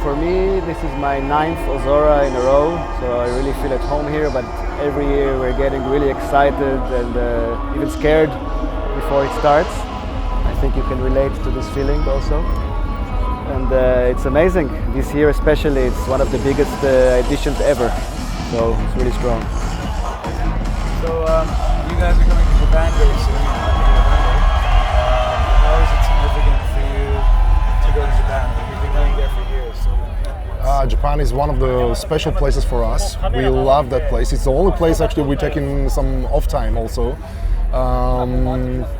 for me, this is my 9th OZORA in a row, so I really feel at home here, but every year we're getting really excited and even scared before it starts. I think you can relate to this feeling also. And it's amazing. This year especially, it's one of the biggest editions ever, so it's really strong. So you guys are coming to Japan very soon. How is it significant for you to go to Japan? You've been going there for years. So. Japan is one of the special places for us. We love that place. It's the only place actually we're taking some off time also.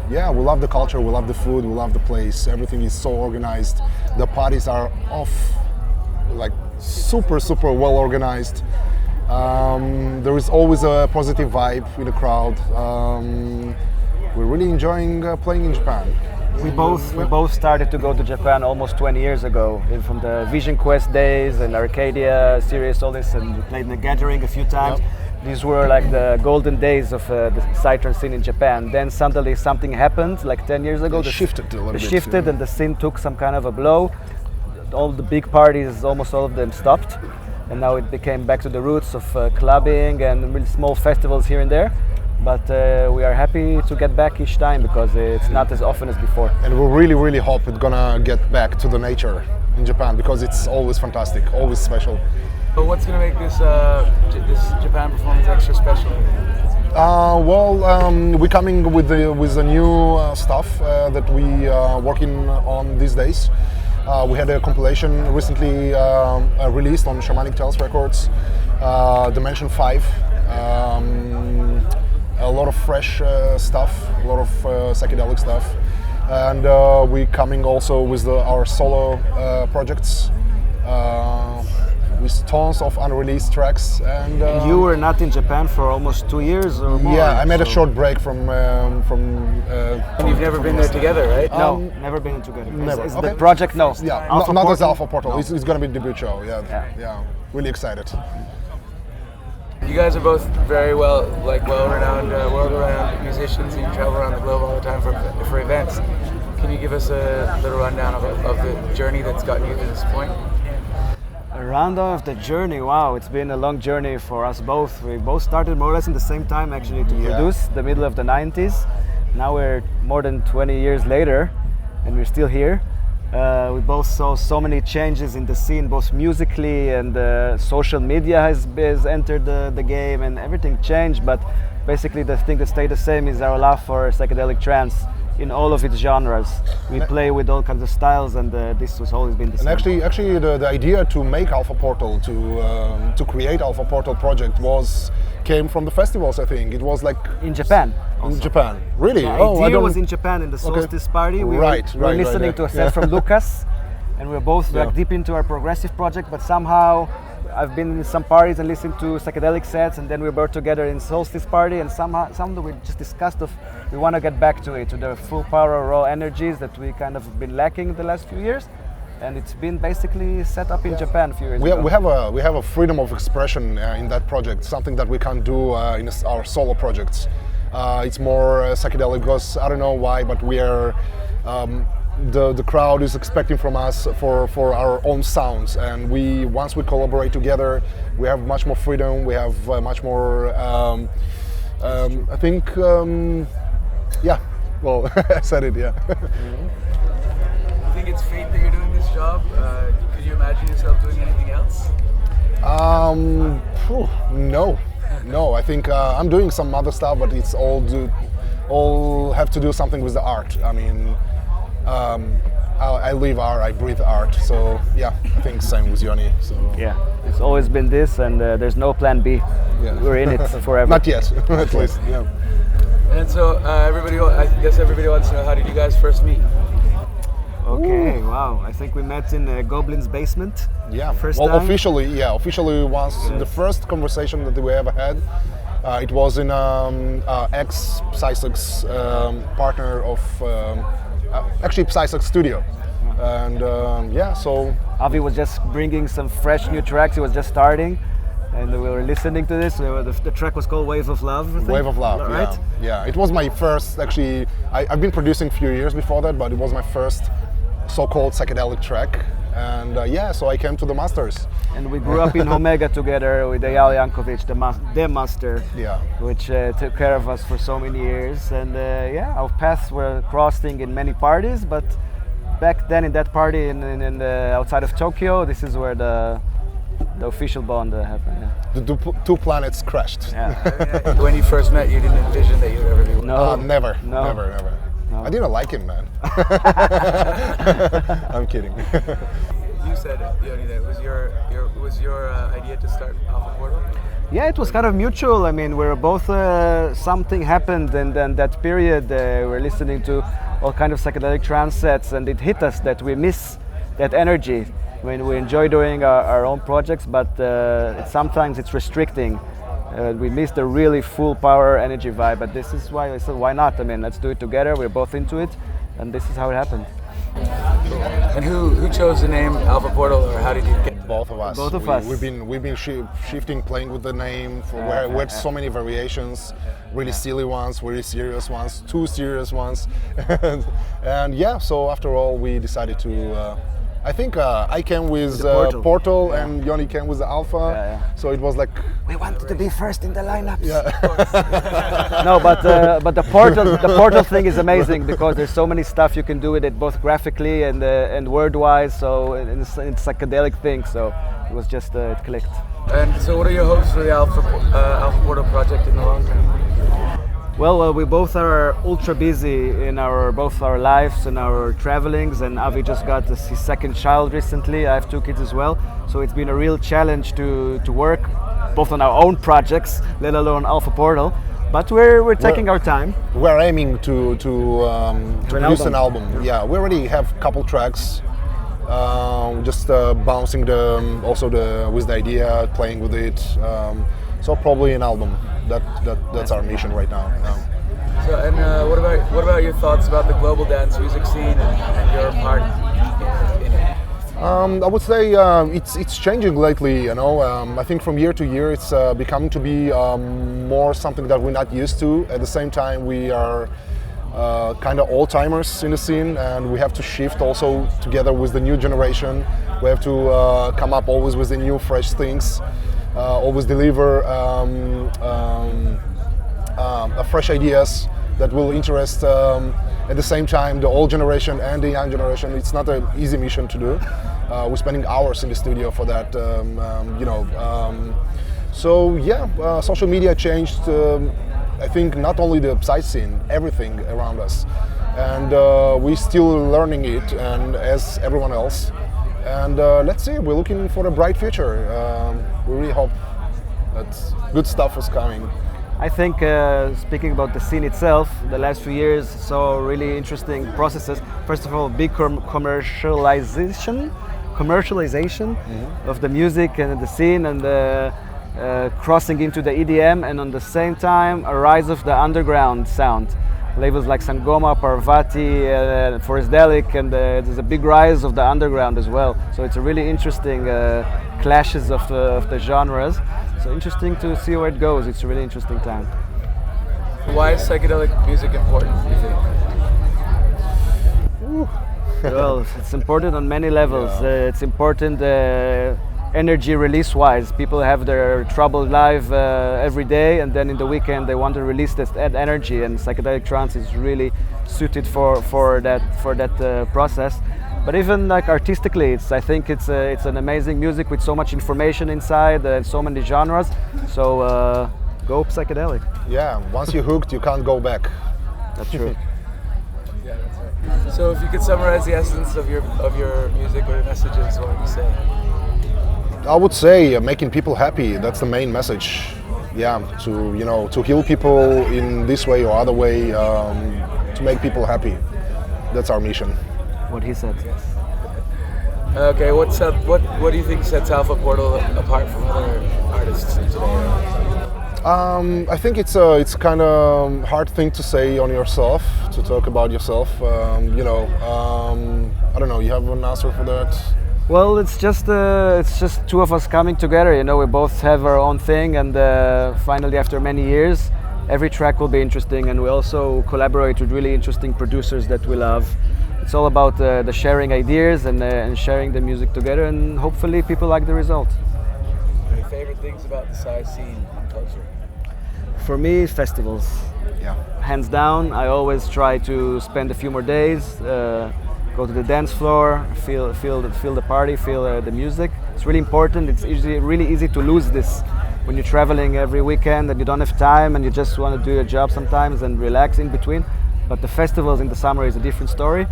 Yeah, we love the culture, we love the food, we love the place. Everything is so organized. The parties are like super well organized. There is always a positive vibe in the crowd. We're really enjoying playing in Japan. We both started to go to Japan almost 20 years ago, from the Vision Quest days and Arcadia series, all this, and we played in the Gathering a few times. Yep. These were like the golden days of the psytrance scene in Japan. Then suddenly something happened, like 10 years ago. It shifted a little bit. Shifted, and the scene took some kind of a blow. All the big parties, almost all of them stopped. And now it became back to the roots of clubbing and really small festivals here and there. But we are happy to get back each time because it's not as often as before. And we really hope it's gonna get back to the nature in Japan because it's always fantastic, always special. But what's gonna make this Japan performance extra special? We're coming with the new stuff that we are working on these days. We had a compilation recently released on Shamanic Tales Records, Dimension 5. A lot of fresh stuff, a lot of psychedelic stuff. And we're coming also with our solo projects. With tons of unreleased tracks. And you were not in Japan for almost 2 years or more. Yeah, I made a short break from. And you've never been there together, right? No, never been together. Never. It's the project, no. Yeah, Alpha not as Portal. Alpha Portal. No. It's going to be the debut show. Yeah. Really excited. You guys are both very well-renowned, world-renowned musicians. You travel around the globe all the time for events. Can you give us a little rundown of the journey that's gotten you to this point? A rundown of the journey. Wow, it's been a long journey for us both. We both started more or less in the same time actually to produce, the middle of the 90s. Now we're more than 20 years later and we're still here. We both saw so many changes in the scene, both musically and social media has entered the game and everything changed, but basically the thing that stayed the same is our love for psychedelic trance in all of its genres. We play with all kinds of styles and this has always been the same. And actually the idea to make Alpha Portal, to create Alpha Portal project came from the festivals, I think. It was like... In Japan. Also. In Japan, really? The idea was in Japan in the Solstice party. We were listening to a set from Lucas, and we were both like deep into our progressive project, but somehow I've been in some parties and listened to psychedelic sets, and then we were together in Solstice party, and somehow we just discussed we want to get back to it, to the full power raw energies that we kind of been lacking the last few years. And it's been basically set up in Japan a few years ago. We have a freedom of expression in that project, something that we can't do in our solo projects. It's more psychedelic because I don't know why, but we are the crowd is expecting from us for our own sounds, and once we collaborate together, we have much more freedom. We have much more. I think, Well, I said it. Yeah. You think it's fate that you're doing this job? Could you imagine yourself doing anything else? No. I think I'm doing some other stuff, but it's all have to do something with the art. I mean, I live art, I breathe art. So yeah, I think same with Yoni. So yeah, it's always been this, and there's no plan B. Yeah. We're in it forever. Not yet, at least. Yeah. And so I guess everybody wants to know, how did you guys first meet? Okay, wow. I think we met in Goblin's basement. Yeah, first time. Officially once. Yes. The first conversation that we ever had, it was in ex-Psysux partner of, actually Psysux studio. And so... Avi was just bringing some fresh new tracks, he was just starting. And we were listening to this. The track was called Wave of Love, I think. Wave of Love, right? Yeah. It was my first, actually, I've been producing a few years before that, but it was my first so-called psychedelic track. And so I came to the Masters. And we grew up in Omega together with Eyal Yankovic, the master, which took care of us for so many years. And our paths were crossing in many parties, but back then in that party in outside of Tokyo, this is where the official bond happened. The two planets crashed. Yeah. When you first met, you didn't envision that you'd ever be one? No, never. No. I didn't like him, man. I'm kidding. You said, Yoni, that it was your idea to start Alpha Portal? Yeah, it was kind of mutual. I mean, we're both something happened, and then that period we're listening to all kind of psychedelic trance sets, and it hit us that we miss that energy. I mean, we enjoy doing our own projects, but sometimes it's restricting. We miss the really full power energy vibe, but this is why I said, why not? I mean, let's do it together. We're both into it, and this is how it happened. And who chose the name Alpha Portal, or how did you get? Both of us. Both of us. We've been shifting, playing with the name for where so many variations, really silly ones, really serious ones, too serious ones, and so after all, we decided to. I think I came with Portal and Yoni came with the Alpha, so it was like we wanted to be first in the lineups. Yeah. No, but the portal thing is amazing because there's so many stuff you can do with it, both graphically and word-wise. So it's psychedelic thing. So it was just it clicked. And so, what are your hopes for the Alpha Portal project in the long term? Well, we both are ultra busy in both our lives and our travelings, and Avi just got his second child recently. I have 2 kids as well, so it's been a real challenge to work both on our own projects, let alone Alpha Portal. But we're taking our time. We're aiming to produce an album. Yeah, we already have a couple tracks. Just bouncing with the idea, playing with it. So probably an album. That's our mission right now. So, and what about your thoughts about the global dance music scene and your part in it? I would say it's changing lately. I think from year to year it's becoming to be more something that we're not used to. At the same time, we are kind of old-timers in the scene, and we have to shift also together with the new generation. We have to come up always with the new, fresh things. Always deliver fresh ideas that will interest at the same time the old generation and the young generation. It's not an easy mission to do. We're spending hours in the studio for that, social media changed, I think, not only the Psy scene, everything around us. And we're still learning it, and as everyone else. And let's see, we're looking for a bright future. We really hope that good stuff is coming. I think, speaking about the scene itself, the last few years saw really interesting processes. First of all, big commercialization of the music and the scene, and crossing into the EDM, and on the same time, a rise of the underground sound. Labels like Sangoma, Parvati, Forestdelic, and there's a big rise of the underground as well. So it's a really interesting clashes of the genres. So interesting to see where it goes. It's a really interesting time. Why is psychedelic music important, do you think? Well, it's important on many levels. It's important energy release-wise. People have their troubled life every day, and then in the weekend they want to release that energy, and psychedelic trance is really suited for that process. But even like artistically, I think it's an amazing music with so much information inside and so many genres. So go psychedelic. Yeah, once you're hooked, you can't go back. That's true. Yeah, that's right. So if you could summarize the essence of your music or your messages, what would you say? I would say making people happy. That's the main message. Yeah, to heal people in this way or other way, to make people happy. That's our mission. What he said. Okay, what do you think sets Alpha Portal apart from other artists today? I think it's kind of hard thing to say on yourself, to talk about yourself. I don't know. You have an answer for that? Well, it's just two of us coming together. We both have our own thing, and finally, after many years, every track will be interesting, and we also collaborate with really interesting producers that we love. it's all about the sharing ideas and sharing the music together, and hopefully people like the result. Your favorite things about the Psy scene and culture? For me, festivals. Yeah. Hands down, I always try to spend a few more days, go to the dance floor, feel the party, feel the music. It's really important. It's really easy to lose this when you're traveling every weekend and you don't have time and you just want to do your job sometimes and relax in between. But the festivals in the summer is a different story.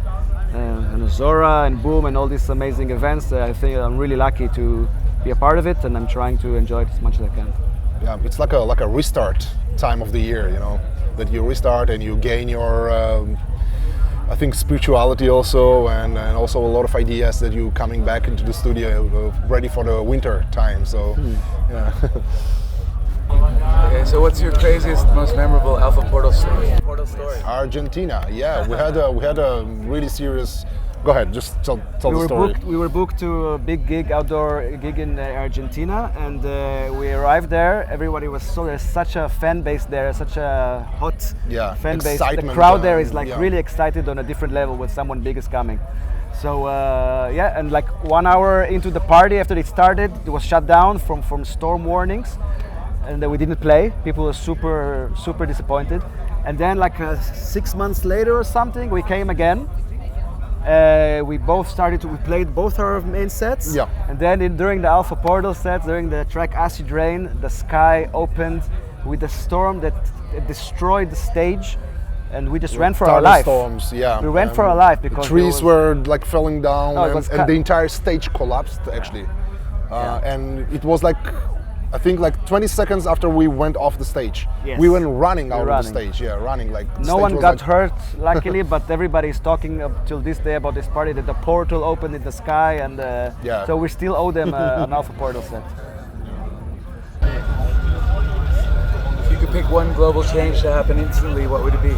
And OZORA and Boom and all these amazing events, I think I'm really lucky to be a part of it, and I'm trying to enjoy it as much as I can. Yeah, it's like a restart time of the year, you know, that you restart and you gain your, I think, spirituality also, and also a lot of ideas that you coming back into the studio ready for the winter time. So, yeah. Okay, so what's your craziest, most memorable Alpha Portal story? Argentina, yeah, we had a really serious. Go ahead, just tell the story. We were booked to a big outdoor gig in Argentina, and we arrived there. Everybody was there's such a fan base there, such a hot fan base. The crowd there is like really excited on a different level when someone big is coming. So and like 1 hour into the party after it started, it was shut down from storm warnings, and we didn't play. People were super disappointed. And then like 6 months later or something, we came again. We played both our main sets, and then during the Alpha Portal sets, during the track Acid Rain, the sky opened with a storm that destroyed the stage, and we just ran for our life. Storms, yeah. We ran for our life because trees were like falling down, and the entire stage collapsed actually, and it was like, I think like 20 seconds after we went off the stage, we went running out of the stage. Yeah, running like. No one got hurt, luckily, but everybody is talking up till this day about this party that the portal opened in the sky, and so we still owe them an Alpha Portal set. If you could pick one global change to happen instantly, what would it be?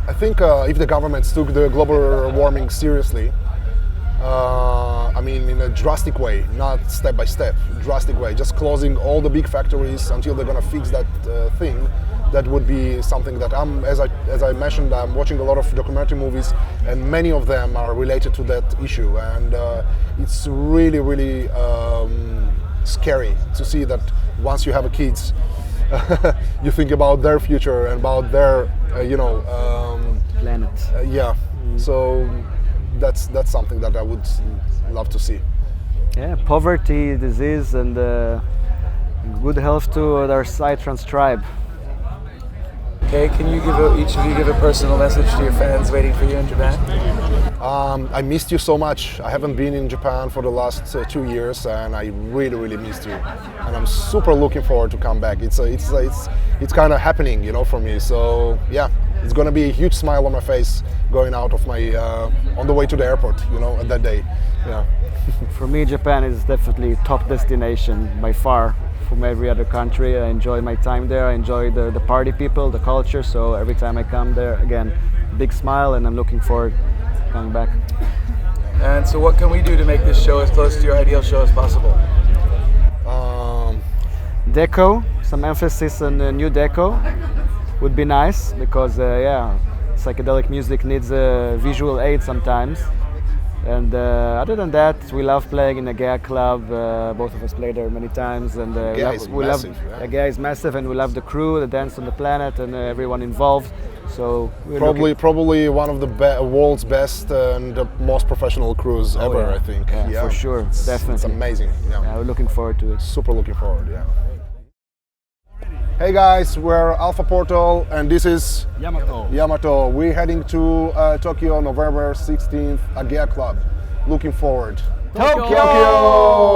I think if the governments took the global warming seriously. I mean, in a drastic way, not step by step, drastic way, just closing all the big factories until they're gonna fix that thing. That would be something that as I mentioned, I'm watching a lot of documentary movies, and many of them are related to that issue, and it's really scary to see that once you have kids, you think about their future and about their, planet. So. That's something that I would love to see. Yeah, poverty, disease, and good health to our Psytrance tribe. Okay, can you each of you give a personal message to your fans waiting for you in Japan? I missed you so much. I haven't been in Japan for the last 2 years, and I really missed you. And I'm super looking forward to come back. It's kind of happening, you know, for me. So yeah, it's gonna be a huge smile on my face going out of my on the way to the airport, you know, at that day. Yeah. For me, Japan is definitely top destination by far from every other country. I enjoy my time there. I enjoy the party people, the culture. So every time I come there, again, big smile, and I'm looking forward to coming back. And so what can we do to make this show as close to your ideal show as possible? Deco, some emphasis on new deco would be nice, because psychedelic music needs a visual aid sometimes. And other than that, we love playing in a GEA club. Both of us played there many times, and GEA is massive, and we love the crew, the Dance on the Planet, and everyone involved. So probably one of the world's best and the most professional crews ever. I think. Yeah, for sure, definitely. It's amazing. Yeah, we're looking forward to it. Super looking forward. Yeah. Hey guys, we're Alpha Portal, and this is Yamato. We're heading to Tokyo, November 16th, a GEA club. Looking forward. Tokyo!